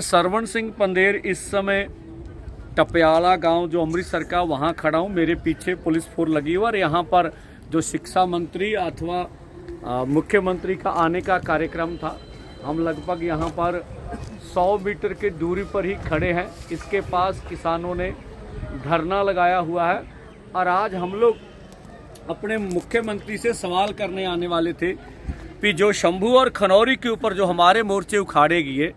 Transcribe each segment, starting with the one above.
सरवण सिंह पंदेर इस समय टपयाला गांव जो अमृतसर का वहां खड़ा हूं। मेरे पीछे पुलिस फोर्स लगी हुई और यहां पर जो शिक्षा मंत्री अथवा मुख्यमंत्री का आने का कार्यक्रम था। हम लगभग यहां पर 100 मीटर की दूरी पर ही खड़े हैं। इसके पास किसानों ने धरना लगाया हुआ है और आज हम लोग अपने मुख्यमंत्री से सवाल करने आने वाले थे कि जो शंभू और खनौरी के ऊपर जो हमारे मोर्चे उखाड़े गए,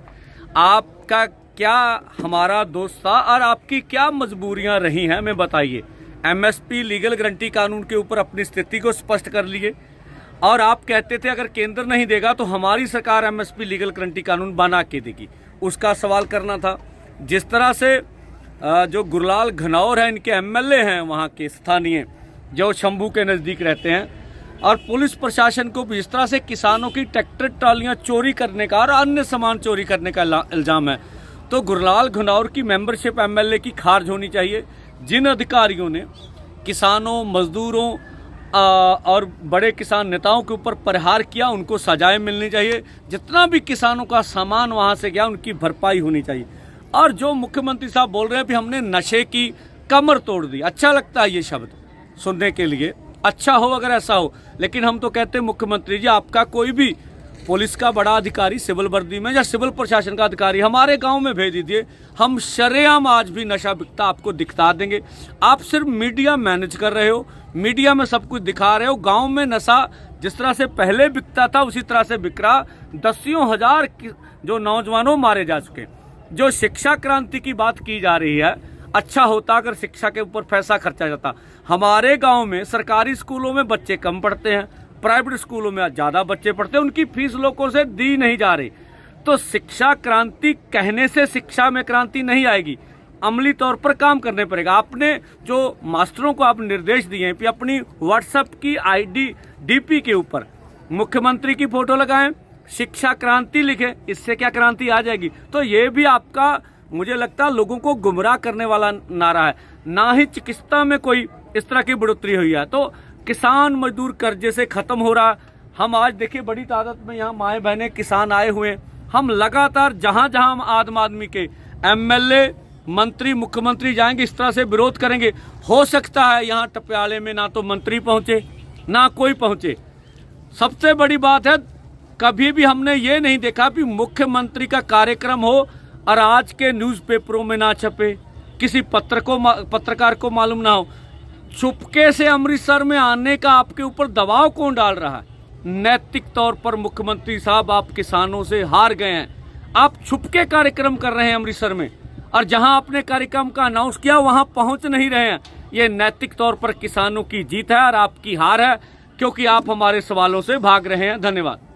आपका क्या हमारा दोस्त था और आपकी क्या मजबूरियां रही हैं, हमें बताइए। एमएसपी लीगल गारंटी कानून के ऊपर अपनी स्थिति को स्पष्ट कर लिए और आप कहते थे अगर केंद्र नहीं देगा तो हमारी सरकार एमएसपी लीगल गारंटी कानून बना के देगी। उसका सवाल करना था। जिस तरह से जो गुरलाल घनौर हैं, इनके एमएलए हैं वहाँ के स्थानीय, जो शंभू के नज़दीक रहते हैं, और पुलिस प्रशासन को भी इस तरह से किसानों की ट्रैक्टर ट्रालियां चोरी करने का और अन्य सामान चोरी करने का इल्ज़ाम है, तो गुरलाल घनौर की मेंबरशिप एमएलए की खारिज होनी चाहिए। जिन अधिकारियों ने किसानों, मजदूरों और बड़े किसान नेताओं के ऊपर प्रहार किया, उनको सजाएं मिलनी चाहिए। जितना भी किसानों का सामान वहां से गया उनकी भरपाई होनी चाहिए। और जो मुख्यमंत्री साहब बोल रहे हैं कि हमने नशे की कमर तोड़ दी, अच्छा लगता है ये शब्द सुनने के लिए, अच्छा हो अगर ऐसा हो, लेकिन हम तो कहते हैं मुख्यमंत्री जी, आपका कोई भी पुलिस का बड़ा अधिकारी सिविल वर्दी में या सिविल प्रशासन का अधिकारी हमारे गांव में भेज दीजिए, हम शरेआम आज भी नशा बिकता आपको दिखा देंगे। आप सिर्फ मीडिया मैनेज कर रहे हो, मीडिया में सब कुछ दिखा रहे हो। गांव में नशा जिस तरह से पहले बिकता था उसी तरह से बिक रहा। दसियों हजार जो नौजवानों मारे जा चुके। जो शिक्षा क्रांति की बात की जा रही है, अच्छा होता अगर शिक्षा के ऊपर पैसा खर्चा जाता। हमारे गांव में सरकारी स्कूलों में बच्चे कम पढ़ते हैं, प्राइवेट स्कूलों में ज़्यादा बच्चे पढ़ते हैं, उनकी फीस लोगों से दी नहीं जा रही। तो शिक्षा क्रांति कहने से शिक्षा में क्रांति नहीं आएगी, अमली तौर पर काम करने पड़ेगा। आपने जो मास्टरों को आप निर्देश दिए हैं कि अपनी व्हाट्सएप की आईडी डीपी के ऊपर मुख्यमंत्री की फोटो लगाएं, शिक्षा क्रांति लिखें, इससे क्या क्रांति आ जाएगी? तो ये भी आपका, मुझे लगता है, लोगों को गुमराह करने वाला नारा है। ना ही चिकित्सा में कोई इस तरह की बढ़ोतरी हुई है। तो किसान मजदूर कर्जे से खत्म हो रहा। हम आज देखिए बड़ी तादाद में यहाँ माए बहने किसान आए हुए। हम लगातार जहाँ जहाँ हम आम आदमी के एमएलए, मंत्री, मुख्यमंत्री जाएंगे, इस तरह से विरोध करेंगे। हो सकता है यहाँ टपयाले में ना तो मंत्री पहुँचे ना कोई पहुँचे। सबसे बड़ी बात है, कभी भी हमने ये नहीं देखा कि मुख्यमंत्री का कार्यक्रम हो और आज के न्यूज़पेपरों में ना छपे, किसी पत्रकार को मालूम ना हो। चुपके से अमृतसर में आने का आपके ऊपर दबाव कौन डाल रहा है? नैतिक तौर पर मुख्यमंत्री साहब, आप किसानों से हार गए हैं। आप छुपके कार्यक्रम कर रहे हैं अमृतसर में, और जहां आपने कार्यक्रम का अनाउंस किया वहां पहुंच नहीं रहे हैं। ये नैतिक तौर पर किसानों की जीत है और आपकी हार है, क्योंकि आप हमारे सवालों से भाग रहे हैं। धन्यवाद।